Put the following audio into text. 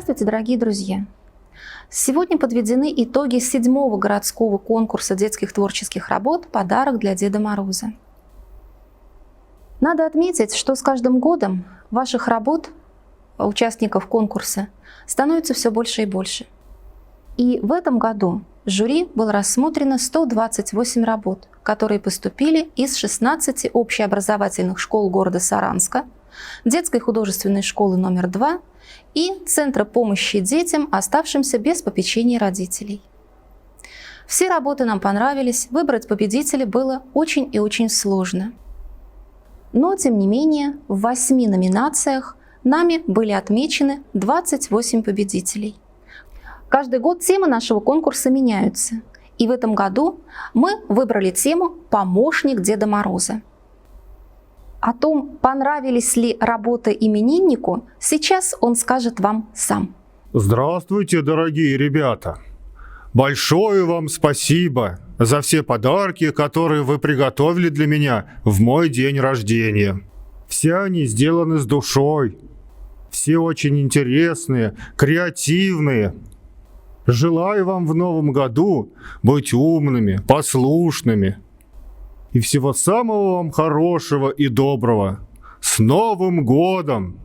Здравствуйте, дорогие друзья! Сегодня подведены итоги 7-го городского конкурса детских творческих работ «Подарок для Деда Мороза». Надо отметить, что с каждым годом ваших работ, участников конкурса, становится все больше и больше. И в этом году в жюри было рассмотрено 128 работ, которые поступили из 16 общеобразовательных школ города Саранска, детской художественной школы номер 2 и Центра помощи детям, оставшимся без попечения родителей. Все работы нам понравились, выбрать победителей было очень и очень сложно. Но, тем не менее, в 8 номинациях нами были отмечены 28 победителей. Каждый год темы нашего конкурса меняются, и в этом году мы выбрали тему «Помощник Деда Мороза». О том, понравились ли работы имениннику, сейчас он скажет вам сам. Здравствуйте, дорогие ребята! Большое вам спасибо за все подарки, которые вы приготовили для меня в мой день рождения. Все они сделаны с душой. Все очень интересные, креативные. Желаю вам в новом году быть умными, послушными. И всего самого вам хорошего и доброго. С Новым годом!